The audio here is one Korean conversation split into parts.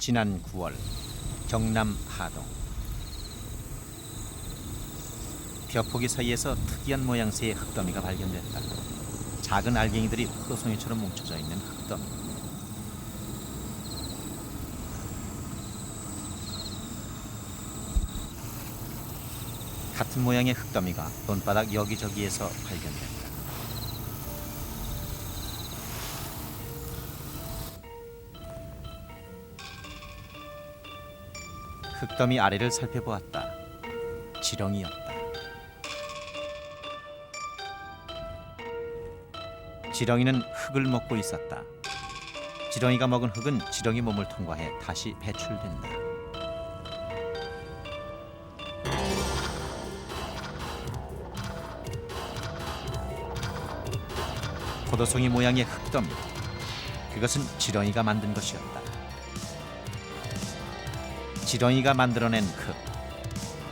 지난 9월 경남 하동. 벼포기 사이에서 특이한 모양새의 흙더미가 발견됐다. 작은 알갱이들이 포도송이처럼 뭉쳐져 있는 흙더미. 같은 모양의 흙더미가 논바닥 여기저기에서 발견됐다. 흙더미 아래를 살펴보았다. 지렁이였다. 지렁이는 흙을 먹고 있었다. 지렁이가 먹은 흙은 지렁이 몸을 통과해 다시 배출된다. 포도송이 모양의 흙더미. 그것은 지렁이가 만든 것이었다. 지렁이가 만들어낸 흙.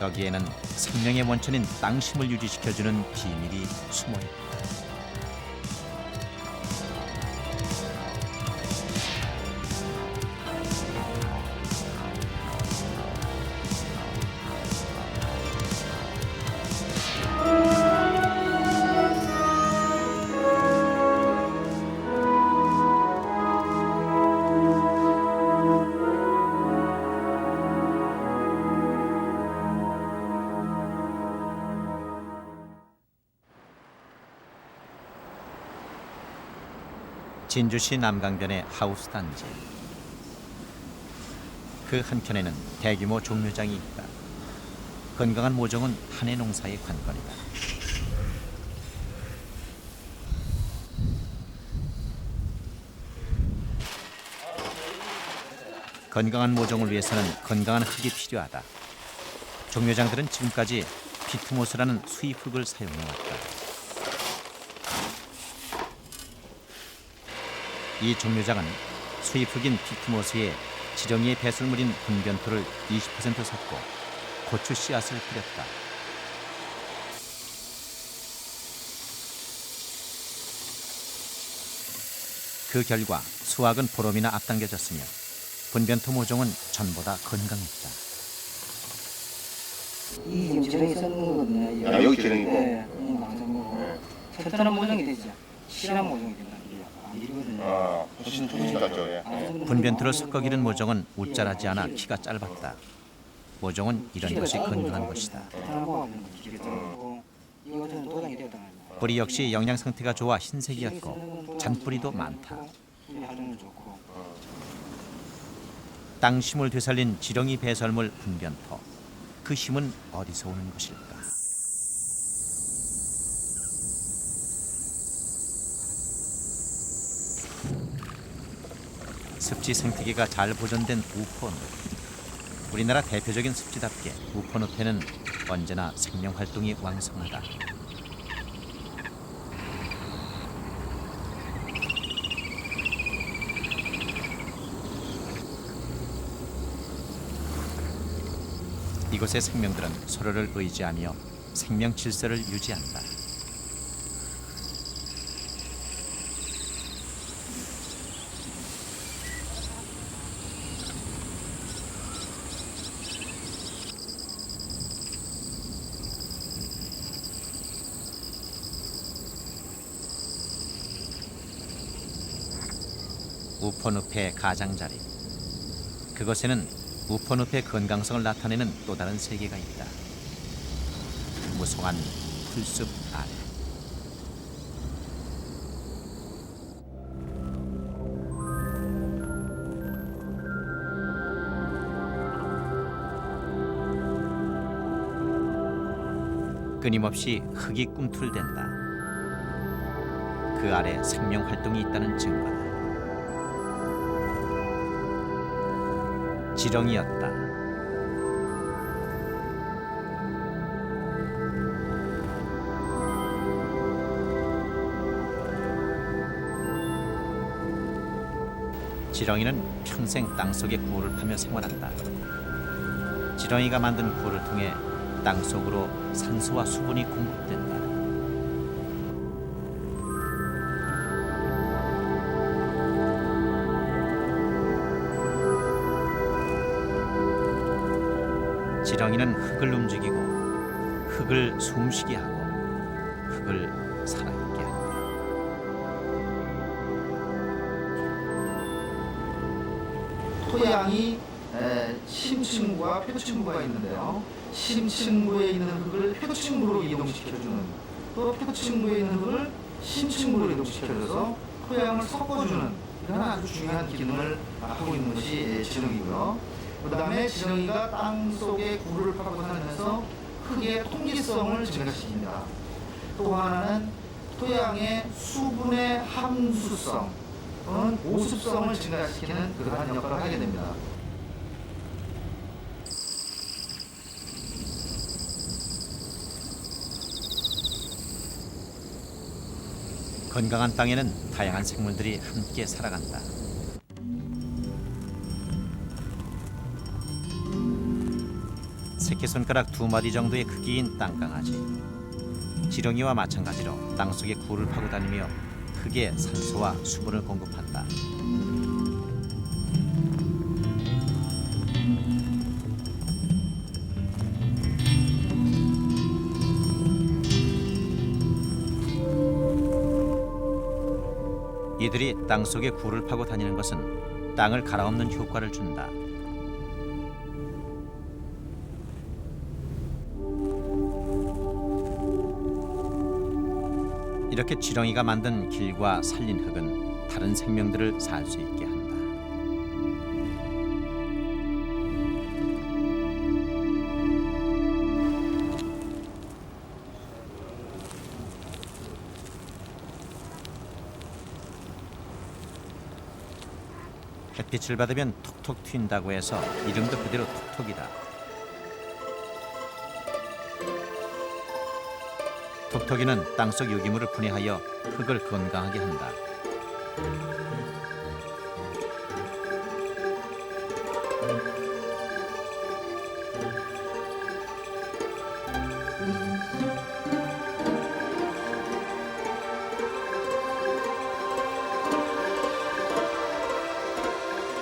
여기에는 생명의 원천인 땅심을 유지시켜주는 비밀이 숨어있다. 진주시 남강변의 하우스 단지. 그 한켠에는 대규모 종묘장이 있다. 건강한 모종은 한해 농사의 관건이다. 건강한 모종을 위해서는 건강한 흙이 필요하다. 종묘장들은 지금까지 피트모스라는 수입흙을 사용해왔다. 이 종묘장은 수입흙인 피트모스에 지렁이의 배설물인 분변토를 20% 섞고 고추 씨앗을 뿌렸다. 그 결과 수확은 보름이나 앞당겨졌으며 분변토 모종은 전보다 건강했다. 이 지금 지렁이 썩는 거거든요. 아, 여기 지렁이고? 네, 이 망성 거고. 튼튼한 모종이 되죠. 실한 모종이 된다. 이거든요. 아, 훨씬 좋으시다죠. 예. 분변토를 섞어 기른 모종은 웃자라지 않아 키가 짧았다. 모종은 이런 것이 건강한 것이다. 뿌리 역시 영양 상태가 좋아 흰색이었고 잔뿌리도 많다. 땅심을 되살린 지렁이 배설물 분변토. 그 힘은 어디서 오는 것일까? 습지 생태계가 잘 보존된 우포늪. 우리나라 대표적인 습지답게 우포늪에는 언제나 생명 활동이 왕성하다. 이곳의 생명들은 서로를 의지하며 생명 질서를 유지한다. 우포늪의 가장자리. 그곳에는 우포늪의 건강성을 나타내는 또 다른 세계가 있다. 무성한 풀숲 아래. 끊임없이 흙이 꿈틀댄다. 그 아래 생명 활동이 있다는 증거다. 지렁이였다. 지렁이는 평생 땅속에 굴을 파며 생활한다. 지렁이가 만든 굴을 통해 땅속으로 산소와 수분이 공급된다. 지렁이는 흙을 움직이고 흙을 숨쉬게 하고 흙을 살아있게 한다. 토양이 심층부와 표층부가 있는데요. 심층부에 있는 흙을 표층부로 이동시켜주는, 또 표층부에 있는 흙을 심층부로 이동시켜줘서 토양을 섞어주는 이런 아주 중요한 기능을 하고 있는 것이 지렁이고요. 그 다음에 지렁이가 땅속에 굴을 파고 다니면서 흙의 통기성을 증가시킵니다. 또 하나는 토양의 수분의 함수성 또는 보습성을 증가시키는 그러한 역할을 하게 됩니다. 건강한 땅에는 다양한 생물들이 함께 살아간다. 새끼손가락 2마디 정도의 크기인 땅강아지. 지렁이와 마찬가지로 땅속에 굴을 파고 다니며 흙에 산소와 수분을 공급한다. 이들이 땅속에 굴을 파고 다니는 것은 땅을 갈아엎는 효과를 준다. 이렇게 지렁이가 만든 길과 살린 흙은 다른 생명들을 살 수 있게 한다. 햇빛을 받으면 톡톡 튄다고 해서 이름도 그대로 톡톡이다. 톡톡이는 땅속 유기물을 분해하여 흙을 건강하게 한다.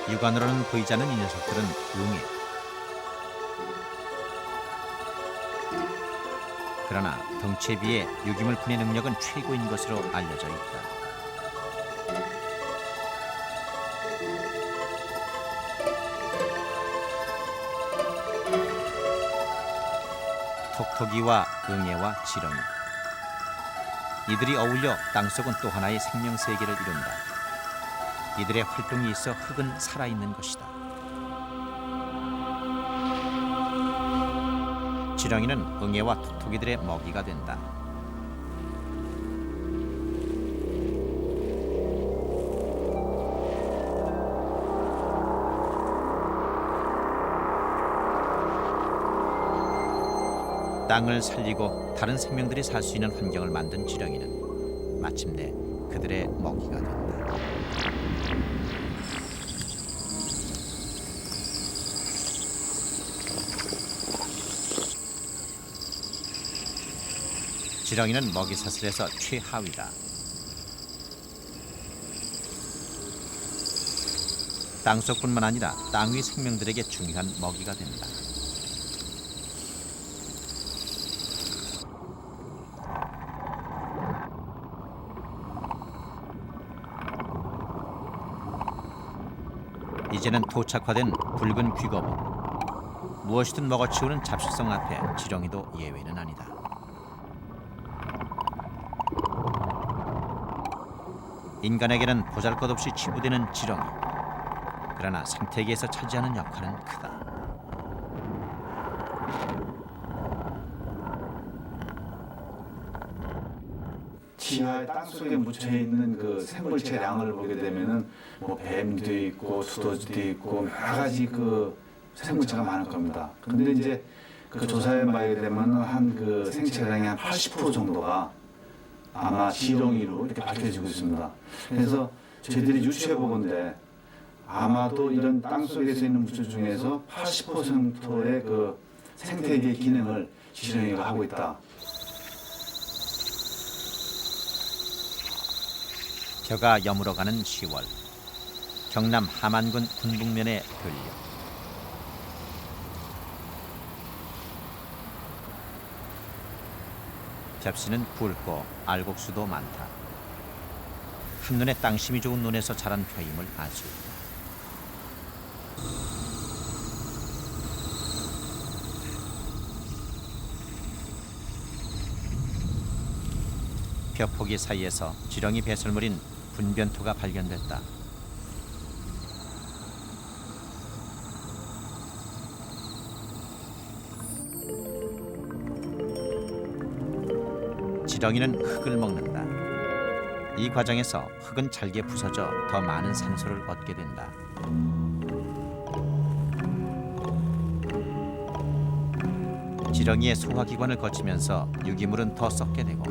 육안으로는 보이지 않는 이 녀석들은 웅에. 그러나 덩치에 비해 유기물 분해 능력은 최고인 것으로 알려져 있다. 톡톡이와 응애와 지렁이. 이들이 어울려 땅속은 또 하나의 생명 세계를 이룬다. 이들의 활동이 있어 흙은 살아있는 것이다. 지렁이는 응애와 톡톡이들의 먹이가 된다. 땅을 살리고 다른 생명들이 살 수 있는 환경을 만든 지렁이는 마침내 그들의 먹이가 된다. 지렁이는 먹이 사슬에서 최하위다. 땅속뿐만 아니라 땅 위 생명들에게 중요한 먹이가 된다. 이제는 토착화된 붉은 귀거북. 무엇이든 먹어치우는 잡식성 앞에 지렁이도 예외는 아니다. 인간에게는 보잘것없이 치부되는 지렁이. 그러나 생태계에서 차지하는 역할은 크다. 지하의 땅속에 묻혀 있는 그 생물체량을 보게 되면은 뭐 뱀도 있고 두더지도 있고 여러 가지 그 생물체가 많을 겁니다. 근데 이제 그 조사해 봐야 되면 한 그 생체량의 한 80% 정도가 아마 지렁이로 이렇게 밝혀지고 있습니다. 그래서 저희들이 유추해 보건데 아마도 이런 땅 속에서 있는 물질 중에서 80%의 그 생태계 기능을 지렁이가 하고 있다. 벼가 여물어가는 10월. 경남 함안군 군북면의 들녘. 접시는 굵고 알곡수도 많다. 한눈에 땅심이 좋은 논에서 자란 벼임을 알 수 있다. 벼포기 사이에서 지렁이 배설물인 분변토가 발견됐다. 지렁이는 흙을 먹는다. 이 과정에서 흙은 잘게 부서져 더 많은 산소를 얻게 된다. 지렁이의 소화기관을 거치면서 유기물은 더 썩게 되고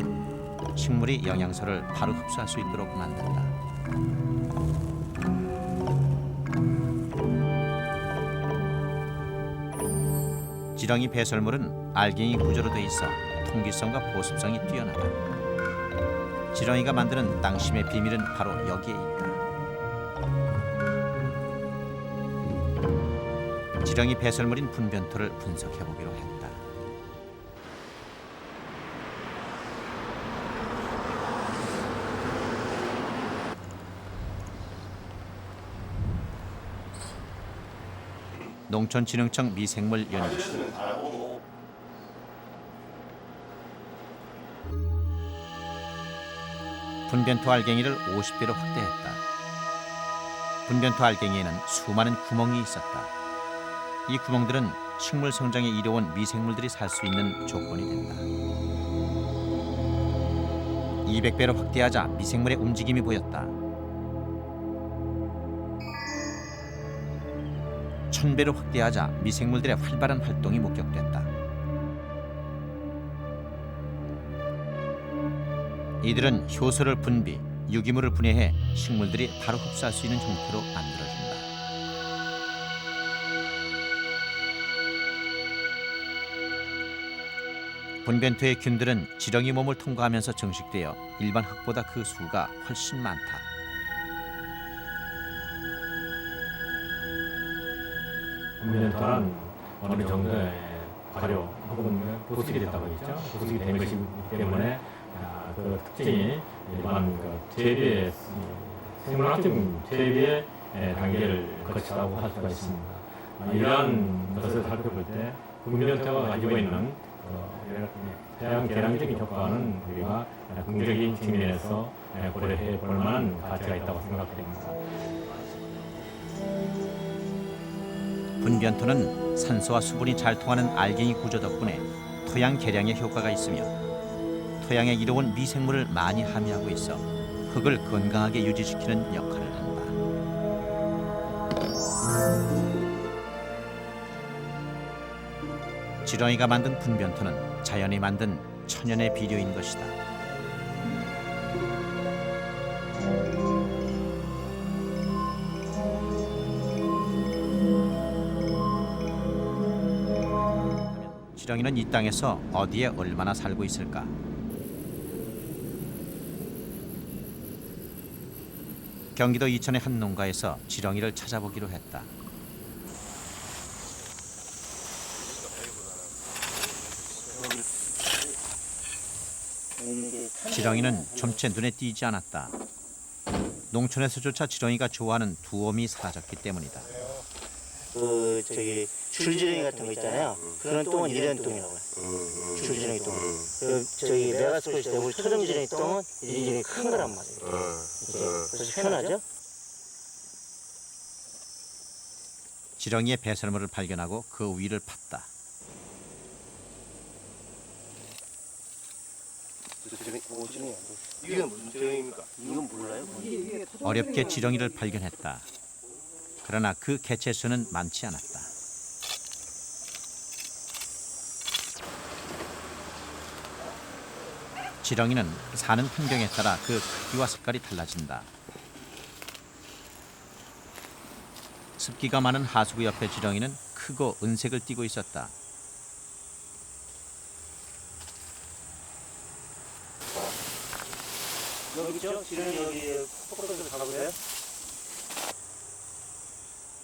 식물이 영양소를 바로 흡수할 수 있도록 만든다. 지렁이 배설물은 알갱이 구조로 돼 있어 통기성과 보습성이 뛰어나다. 지렁이가 만드는 땅심의 비밀은 바로 여기에 있다. 지렁이 배설물인 분변토를 분석해 보기로 했다. 농촌진흥청 미생물 연구실. 분변토 알갱이를 50배로 확대했다. 분변토 알갱이에는 수많은 구멍이 있었다. 이 구멍들은 식물 성장에 이로운 미생물들이 살 수 있는 조건이 된다. 200배로 확대하자 미생물의 움직임이 보였다. 1000배로 확대하자 미생물들의 활발한 활동이 목격됐다. 이들은 효소를 분비, 유기물을 분해해 식물들이 바로 흡수할 수 있는 형태로 만들어준다. 분변토의 균들은 지렁이 몸을 통과하면서 증식되어 일반 흙보다 그 수가 훨씬 많다. 분변토는 어느 정도의 발효 혹은 보습이 됐다고 했죠. 보습이 된 것이기 때문에 그 특징이 일반 재배 생물학적 재배 단계를 거치다고 할 수가 있습니다. 이러한 것을 살펴볼 때 분변토가 가지고 있는 태양 계량적인 효과는 우리가 긍정적인 측면에서 고려해 볼 만한 가치가 있다고 생각됩니다. 분변토는 산소와 수분이 잘 통하는 알갱이 구조 덕분에 토양 개량에 효과가 있으며 토양에 이로운 미생물을 많이 함유하고 있어 흙을 건강하게 유지시키는 역할을 한다. 지렁이가 만든 분변토는 자연이 만든 천연의 비료인 것이다. 지렁이는 이 땅에서 어디에 얼마나 살고 있을까? 경기도 이천의 한 농가에서 지렁이를 찾아보기로 했다. 지렁이는 좀채 눈에 띄지 않았다. 농촌에서조차 지렁이가 좋아하는 두엄이 사라졌기 때문이다. 줄지렁이 같은 거 있잖아요. 그런 똥은 이런 똥이라고 해요. 줄지렁이 똥. 메가스코시 대불 토종지렁이 똥은 이런 큰 거란 말이에요. 그래서 편하죠? 지렁이의 배설물을 발견하고 그 위를 팠다. 이건 무슨 지렁이입니까? 이건 몰라요? 어렵게 지렁이를 발견했다. 그러나 그 개체 수는 많지 않았다. 지렁이는 사는 환경에 따라 그 크기와 색깔이 달라진다. 습기가 많은 하수구 옆의 지렁이는 크고 은색을 띠고 있었다. 여기 있죠? 지렁이 여기 포크로서 가보세요.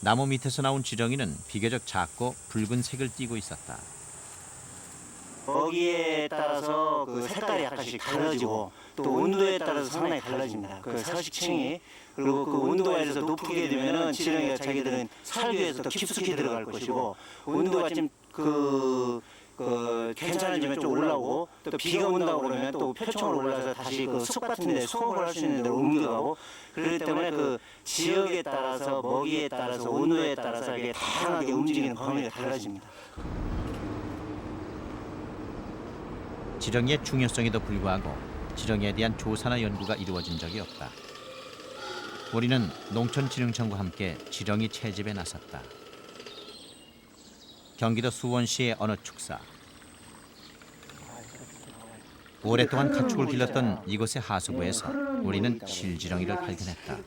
나무 밑에서 나온 지렁이는 비교적 작고 붉은 색을 띠고 있었다. 먹이에 따라서 그 색깔이 약간씩 달라지고 또 온도에 따라서 상당히 달라집니다. 그 서식층이. 그리고 그 온도가 예를 들어서 높게 되면은 지렁이가 자기들은 살기 위해서 더 깊숙이 들어갈 것이고 온도가 좀 괜찮아지면 좀 올라오고 또 비가 온다고 그러면 또 표층으로 올라서 다시 그 숲 같은 데 수확을 할 수 있는 데로 옮겨가고 그렇기 때문에 그 지역에 따라서 먹이에 따라서 온도에 따라서 이게 다양하게 움직이는 범위가 달라집니다. 지렁이의 중요성에도 불구하고 지렁이에 대한 조사나 연구가 이루어진 적이 없다. 우리는 농촌진흥청과 함께 지렁이 채집에 나섰다. 경기도 수원시의 어느 축사. 오랫동안 가축을 길렀던 이곳의 하수구에서 우리는 실지렁이를 발견했다.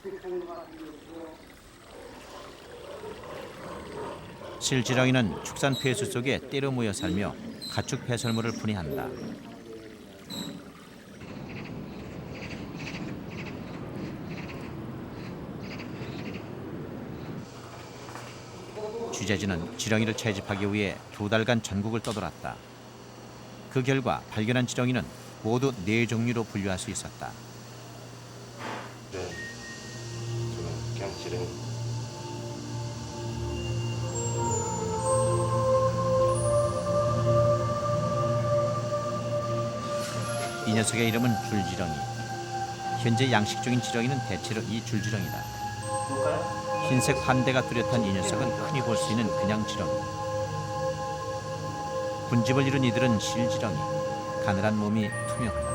실지렁이는 축산 폐수 속에 때로 모여 살며 가축 배설물을 분해한다. 취재진은 지렁이를 채집하기 위해 2달간 전국을 떠돌았다. 그 결과 발견한 지렁이는 모두 4종류로 분류할 수 있었다. 네. 저는 그냥 지렁이. 이 녀석의 이름은 줄지렁이. 현재 양식 중인 지렁이는 대체로 이 줄지렁이다. 흰색 환대가 뚜렷한 이 녀석은 흔히 볼 수 있는 그냥 지렁이. 군집을 이룬 이들은 실지렁이. 가늘한 몸이 투명하다.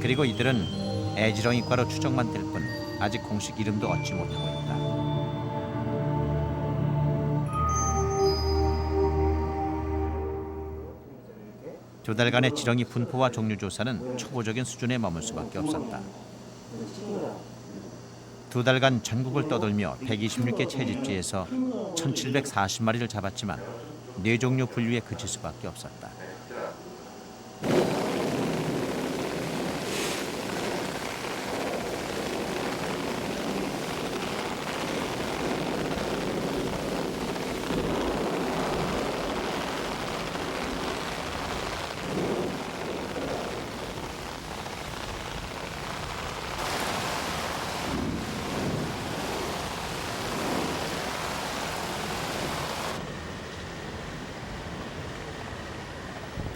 그리고 이들은 애지렁이과로 추정만 될 뿐 아직 공식 이름도 얻지 못하고 있다. 두 달간의 지렁이 분포와 종류 조사는 초보적인 수준에 머물 수밖에 없었다. 2달간 전국을 떠돌며 126개 채집지에서 1740마리를 잡았지만 4종류 분류에 그칠 수밖에 없었다.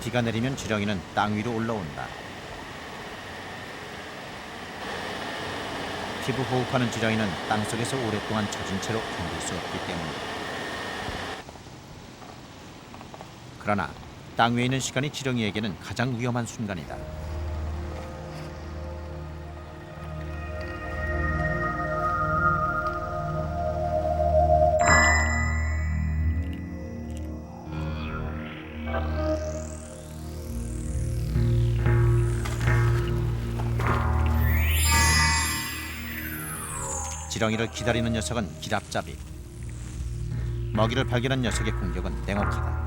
비가 내리면 지렁이는 땅 위로 올라온다. 피부 호흡하는 지렁이는 땅속에서 오랫동안 젖은 채로 견딜 수 없기 때문이다. 그러나 땅 위에 있는 시간이 지렁이에게는 가장 위험한 순간이다. 지렁이를 기다리는 녀석은 기랍잡이. 먹이를 발견한 녀석의 공격은 냉혹하다.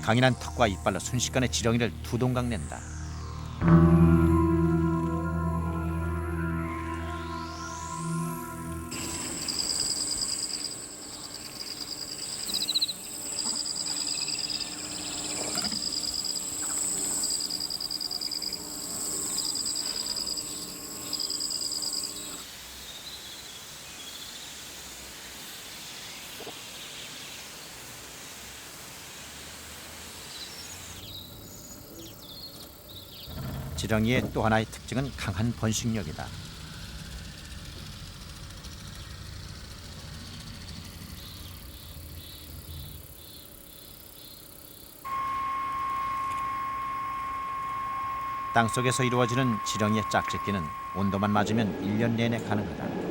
강인한 턱과 이빨로 순식간에 지렁이를 두 동강 낸다. 지렁이의 또 하나의 특징은 강한 번식력이다. 땅속에서 이루어지는 지렁이의 짝짓기는 온도만 맞으면 1년 내내 가능하다.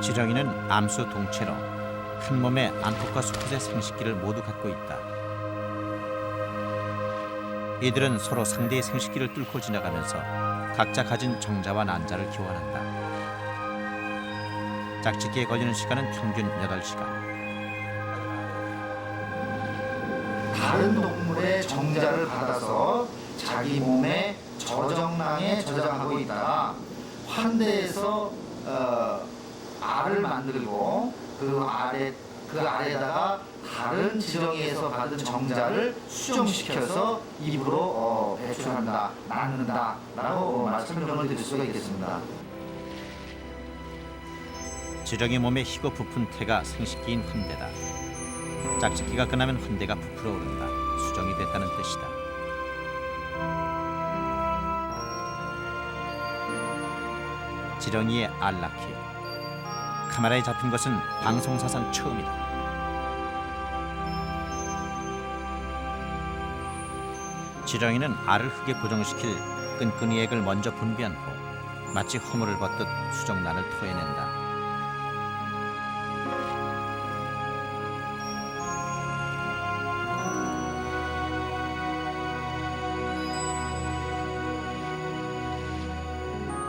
지렁이는 암수 동체로 한 몸에 암컷과 수컷의 생식기를 모두 갖고 있다. 이들은 서로 상대의 생식기를 뚫고 지나가면서 각자 가진 정자와 난자를 교환한다. 짝짓기에 걸리는 시간은 평균 8시간. 다른 동물의 정자를 받아서 자기 몸에 저정량에 저장하고 있다가 환대에서 알을 만들고 그 알에다가 다른 지렁이에서 받은 정자를 수정시켜서 입으로 배출한다, 낳는다라고 설명을 드릴 수가 있겠습니다. 지렁이 몸에 희고 부푼 태가 생식기인 환대다. 짝짓기가 끝나면 환대가 부풀어 오른다. 수정이 됐다는 뜻이다. 지렁이의 알 낳기. 카메라에 잡힌 것은 방송사상 처음이다. 지렁이는 알을 흙에 고정시킬 끈끈이 액을 먼저 분비한 후 마치 허물을 벗듯 수정란을 토해낸다.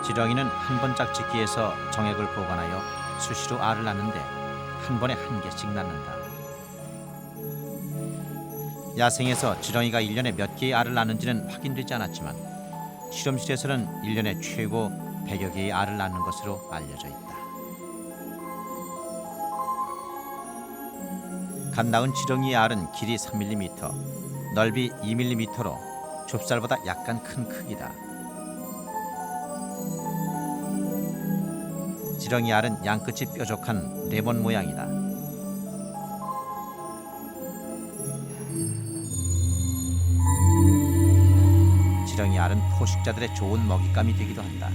지렁이는 한 번 짝짓기에서 정액을 보관하여 수시로 알을 낳는데 한 번에 한 개씩 낳는다. 야생에서 지렁이가 1년에 몇 개의 알을 낳는지는 확인되지 않았지만 실험실에서는 1년에 최고 100여 개의 알을 낳는 것으로 알려져 있다. 갓 낳은 지렁이의 알은 길이 3mm, 넓이 2mm로 좁쌀보다 약간 큰 크기다. 지렁이 알은 양끝이 뾰족한 레몬 모양이다. 지렁이 알은 포식자들의 좋은 먹잇감이 되기도 한다.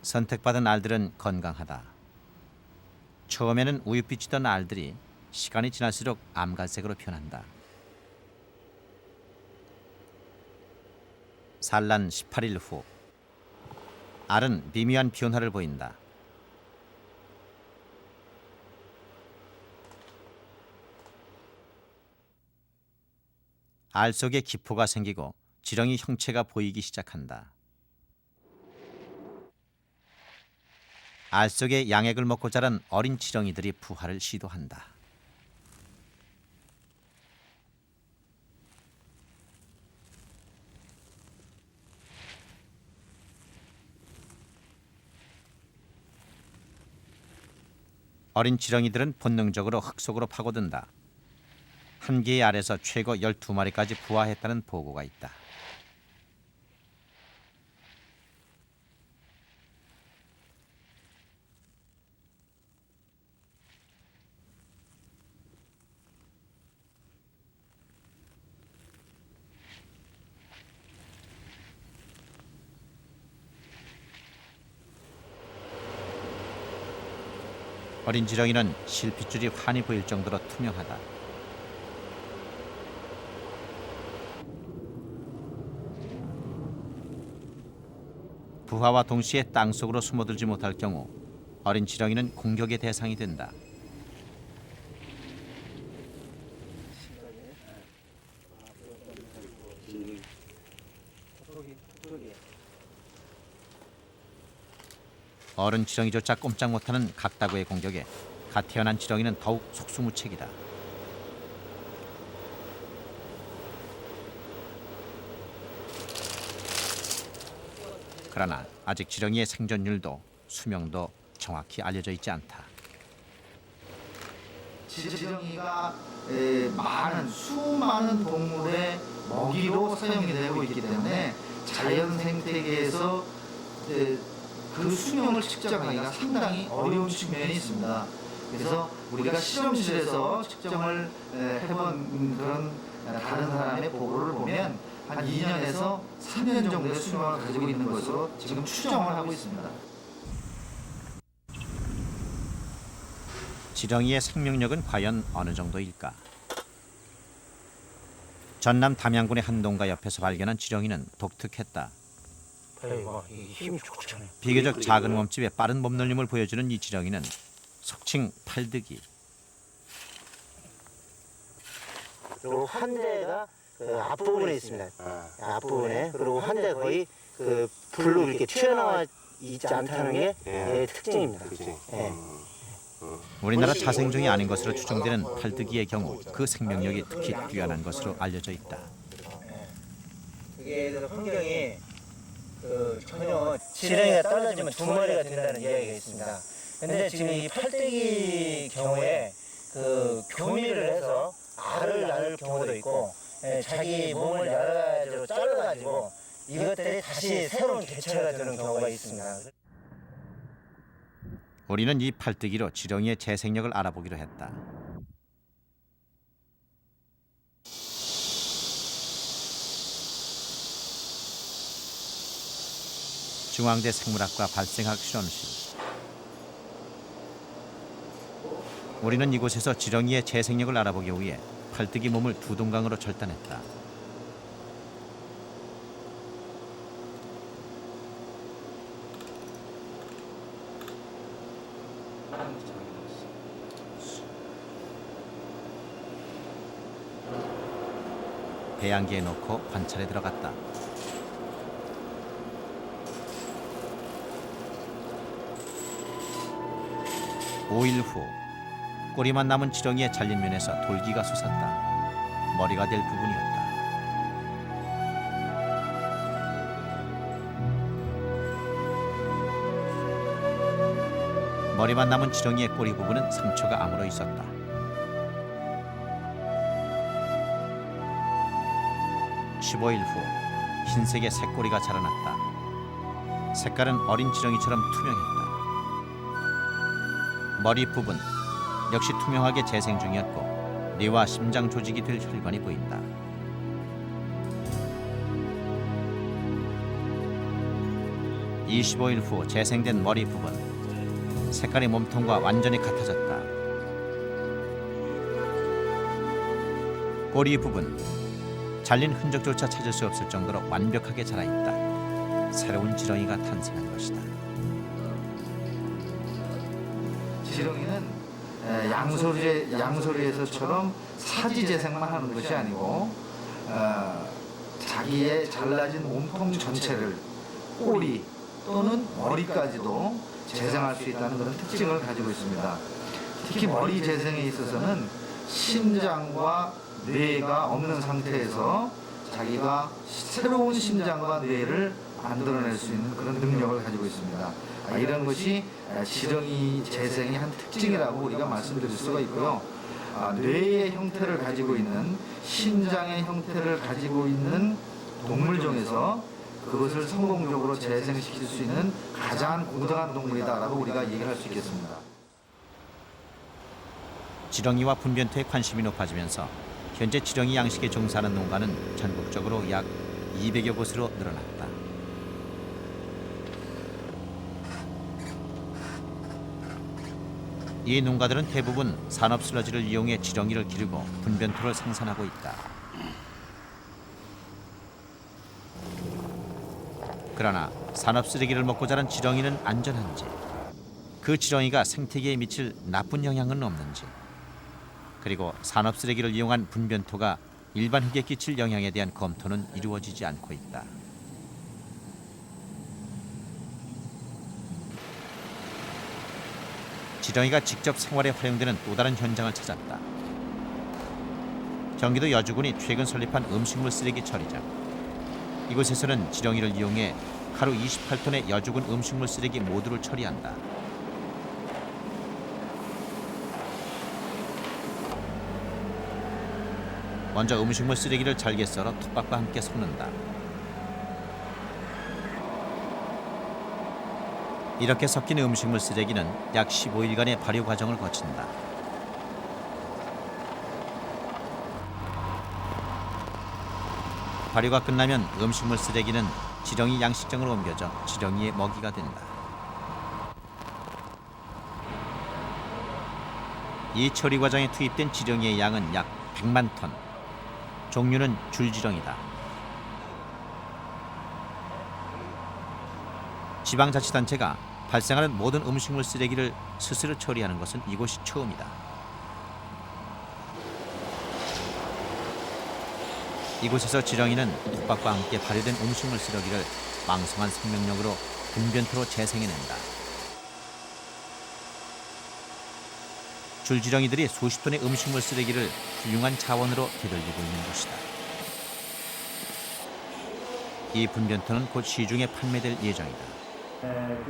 선택받은 알들은 건강하다. 처음에는 우윳빛이던 알들이 시간이 지날수록 암갈색으로 변한다. 산란 18일 후 알은 미미한 변화를 보인다. 알 속에 기포가 생기고 지렁이 형체가 보이기 시작한다. 알 속에 양액을 먹고 자란 어린 지렁이들이 부화를 시도한다. 어린 지렁이들은 본능적으로 흙 속으로 파고든다. 한 개의 알에서 최고 12마리까지 부화했다는 보고가 있다. 어린 지렁이는 실핏줄이 환히 보일 정도로 투명하다. 부화와 동시에 땅속으로 숨어들지 못할 경우 어린 지렁이는 공격의 대상이 된다. 어른 지렁이조차 꼼짝 못하는 각다구의 공격에 갓 태어난 지렁이는 더욱 속수무책이다. 그러나 아직 지렁이의 생존율도 수명도 정확히 알려져 있지 않다. 지렁이가 수많은 동물의 먹이로 사용이 되고 있기 때문에 자연 생태계에서 그 수명을 측정하기가 상당히 어려운 측면이 있습니다. 그래서 우리가 실험실에서 측정을 해본 그런 다른 사람의 보고를 보면 한 2년에서 3년 정도의 수명을 가지고 있는 것으로 지금 추정을 하고 있습니다. 지렁이의 생명력은 과연 어느 정도일까? 전남 담양군의 한 농가 옆에서 발견한 지렁이는 독특했다. 힘이 좋잖아요. 비교적 작은 몸집에 빠른 몸놀림을 보여주는 이 지렁이는 속칭 팔드기. 그리고 한 대가 그 앞부분에 있습니다. 앞부분에. 그리고 한 대 거의 그 불로 이렇게 튀어나와 있지 않다는 게 특징입니다. 예. 우리나라 자생종이 아닌 것으로 추정되는 팔드기의 경우 그 생명력이 특히 뛰어난 것으로 알려져 있다. 그게 환경이 전혀 지렁이가 떨어지면 두 마리가 된다는 이야기가 있습니다. 근데 지금 이 팔대기 경우에 그 교미를 해서 알을 낳을 경우도 있고 자기 몸을 여러 가지로 잘라가지고 이것들이 다시 새로운 개체가 되는 경우가 있습니다. 우리는 이 팔뜨기로 지렁이의 재생력을 알아보기로 했다. 중앙대 생물학과 발생학 실험실. 우리는 이곳에서 지렁이의 재생력을 알아보기 위해 팔뜨기 몸을 두 동강으로 절단했다. 배양기에 넣고 관찰에 들어갔다. (5일) 후 꼬리만 남은 지렁이의 잘린 면에서 돌기가 솟았다. 머리가 될 부분이었다. 머리만 남은 지렁이의 꼬리 부분은 상처가 아물어 있었다. (15일) 후 흰색의 새꼬리가 자라났다. 색깔은 어린 지렁이처럼 투명했다. 머리 부분 역시 투명하게 재생 중이었고 뇌와 심장 조직이 될 혈관이 보인다. (25일) 후 재생된 머리 부분 색깔이 몸통과 완전히 같아졌다. 꼬리 부분 잘린 흔적조차 찾을 수 없을 정도로 완벽하게 자라있다. 새로운 지렁이가 탄생한 것이다. 지렁이는 양소리에서처럼 사지 재생만 하는 것이 아니고 자기의 잘라진 몸통 전체를 꼬리 또는 머리까지도 재생할 수 있다는 그런 특징을 가지고 있습니다. 특히 머리 재생에 있어서는 심장과 뇌가 없는 상태에서 자기가 새로운 심장과 뇌를 만들어낼 수 있는 그런 능력을 가지고 있습니다. 이런 것이 지렁이 재생의 한 특징이라고 우리가 말씀드릴 수가 있고요. 뇌의 형태를 가지고 있는 심장의 형태를 가지고 있는 동물 중에서 그것을 성공적으로 재생시킬 수 있는 가장 고등한 동물이다라고 우리가 얘기할 수 있겠습니다. 지렁이와 분변토에 관심이 높아지면서 현재 지렁이 양식에 종사하는 농가는 전국적으로 약 200여 곳으로 늘어났다. 이 농가들은 대부분 산업 슬러지를 이용해 지렁이를 기르고 분변토를 생산하고 있다. 그러나 산업 쓰레기를 먹고 자란 지렁이는 안전한지, 그 지렁이가 생태계에 미칠 나쁜 영향은 없는지, 그리고 산업 쓰레기를 이용한 분변토가 일반 흙에 끼칠 영향에 대한 검토는 이루어지지 않고 있다. 지렁이가 직접 생활에 활용되는 또 다른 현장을 찾았다. 경기도 여주군이 최근 설립한 음식물 쓰레기 처리장. 이곳에서는 지렁이를 이용해 하루 28톤의 여주군 음식물 쓰레기 모두를 처리한다. 먼저 음식물 쓰레기를 잘게 썰어 톱밥과 함께 섞는다. 이렇게 섞인 음식물 쓰레기는 약 15일간의 발효 과정을 거친다. 발효가 끝나면 음식물 쓰레기는 지렁이 양식장으로 옮겨져 지렁이의 먹이가 된다. 이 처리 과정에 투입된 지렁이의 양은 약 100만 톤. 종류는 줄지렁이다. 지방자치단체가 발생하는 모든 음식물 쓰레기를 스스로 처리하는 것은 이곳이 처음이다. 이곳에서 지렁이는 톱밥과 함께 발효된 음식물 쓰레기를 왕성한 생명력으로 분변토로 재생해낸다. 줄지렁이들이 수십 톤의 음식물 쓰레기를 훌륭한 자원으로 되돌리고 있는 것이다. 이 분변토는 곧 시중에 판매될 예정이다.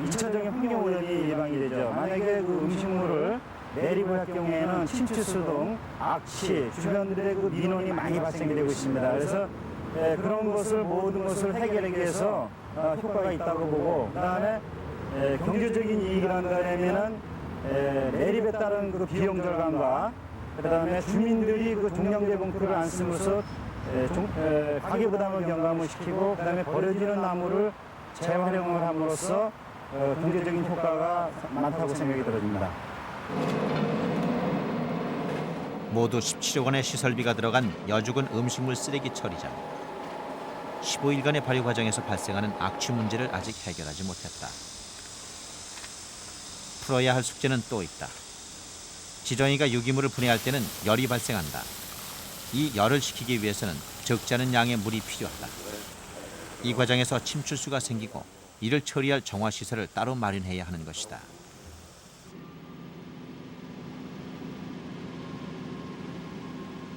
2차적인 환경 오염이 예방이 되죠. 만약에 그 음식물을 내리고 할 경우에는 침투수 등 악취, 주변들의 그 민원이 많이 발생이 되고 있습니다. 그래서 그런 것을 모든 것을 해결하기 위해서 효과가 있다고 보고, 그다음에 경제적인 이익을 한다면은 매립에 따른 그 비용 절감과 그다음에 주민들이 그 종량제 봉투를 안 쓰면서 가계 부담을 경감을 시키고, 그다음에 버려지는 나무를 재활용을 함으로써 경제적인 효과가 많다고 생각이 들어집니다. 모두 17억 원의 시설비가 들어간 여주군 음식물 쓰레기 처리장. 15일간의 발효 과정에서 발생하는 악취 문제를 아직 해결하지 못했다. 풀어야 할 숙제는 또 있다. 지렁이가 유기물을 분해할 때는 열이 발생한다. 이 열을 식히기 위해서는 적지 않은 양의 물이 필요하다. 이 과정에서 침출수가 생기고 이를 처리할 정화시설을 따로 마련해야 하는 것이다.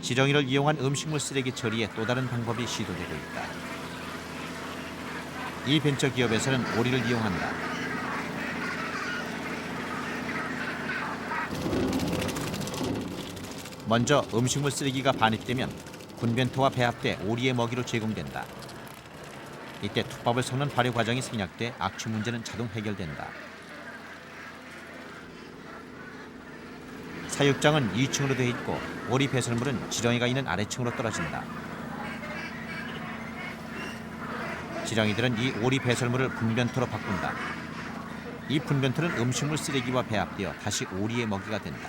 지렁이를 이용한 음식물 쓰레기 처리에 또 다른 방법이 시도되고 있다. 이 벤처기업에서는 오리를 이용한다. 먼저 음식물 쓰레기가 반입되면 분변토와 배합돼 오리의 먹이로 제공된다. 이때 톱밥을 섞는 발효 과정이 생략돼 악취 문제는 자동 해결된다. 사육장은 2층으로 되어 있고 오리 배설물은 지렁이가 있는 아래층으로 떨어진다. 지렁이들은 이 오리 배설물을 분변토로 바꾼다. 이 분변토는 음식물 쓰레기와 배합되어 다시 오리의 먹이가 된다.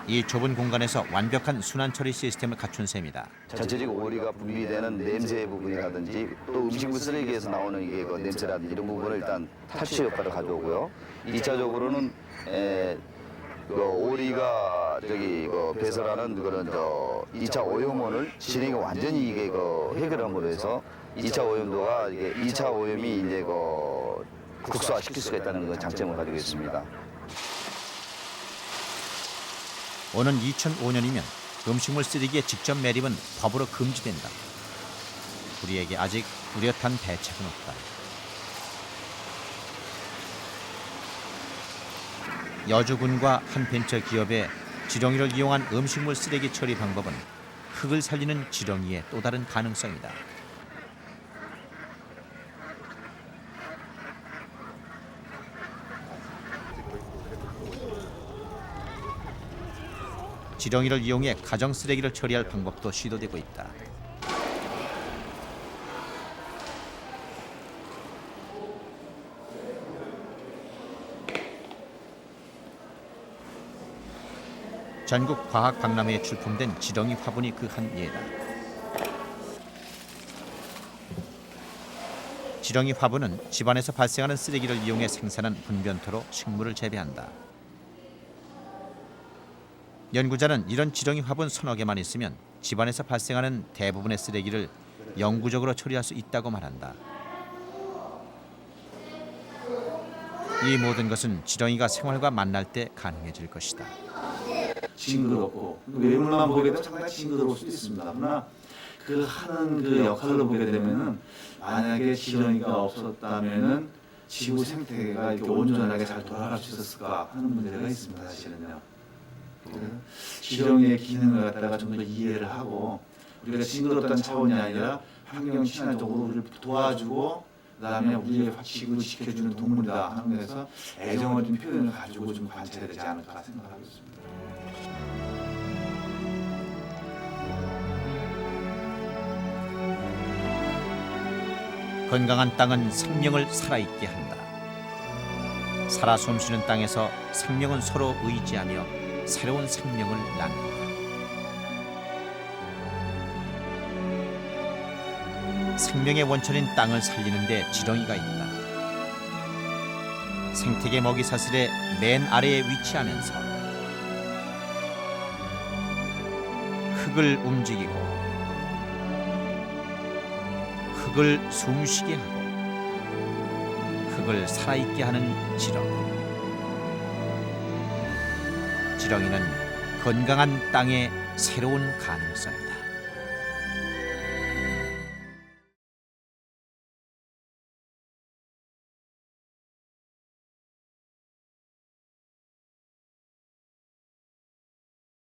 이 좁은 공간에서 완벽한 순환 처리 시스템을 갖춘 셈이다. 전체적으로 오리가 분비되는 냄새 부분이라든지 또 음식물 쓰레기에서 나오는 이게 그 냄새라든지 이런 부분을 일단 탈취 효과를 가져오고요. 2차적으로는 그 오리가 그 배설하는 그런 2차 오염원을 진행이 완전히 이게 해결함으로 해서 2차 오염도가 이게 2차 오염이 이제 국소화시킬 수가 있다는 그 장점을 가지고 있습니다. 오는 2005년이면 음식물 쓰레기의 직접 매립은 법으로 금지된다. 우리에게 아직 뚜렷한 대책은 없다. 여주군과 한 벤처 기업의 지렁이를 이용한 음식물 쓰레기 처리 방법은 흙을 살리는 지렁이의 또 다른 가능성이다. 지렁이를 이용해 가정 쓰레기를 처리할 방법도 시도되고 있다. 전국 과학 박람회에 출품된 지렁이 화분이 그 한 예다. 지렁이 화분은 집안에서 발생하는 쓰레기를 이용해 생산한 분변토로 식물을 재배한다. 연구자는 이런 지렁이 화분 서너 개만 있으면 집안에서 발생하는 대부분의 쓰레기를 영구적으로 처리할 수 있다고 말한다. 이 모든 것은 지렁이가 생활과 만날 때 가능해질 것이다. 징그럽고 외물만 보게 되면 상당히 징그러울 수 있습니다. 그러나 그 하는 그 역할로 보게 되면은 만약에 지렁이가 없었다면은 지구 생태계가 이렇게 온전하게 잘 돌아갈 수 있었을까 하는 문제가 있습니다. 사실은요. 그래서 지렁이의 기능을 갖다가 좀 더 이해를 하고 우리가 징그럽다는 차원이 아니라 환경 친화적으로 우리를 도와주고 그다음에 우리의 지구를 지켜주는 동물이다 하는 데서 애정을 좀 표현을 가지고 좀 관찰해야 되지 않을까 생각하고 있습니다. 건강한 땅은 생명을 살아있게 한다. 살아 숨쉬는 땅에서 생명은 서로 의지하며 새로운 생명을 낳는다. 생명의 원천인 땅을 살리는 데 지렁이가 있다. 생태계 먹이 사슬의 맨 아래에 위치하면서 흙을 움직이고 흙을 숨쉬게 하고 흙을 살아있게 하는 지렁이. 지렁이는 건강한 땅의 새로운 가능성이다.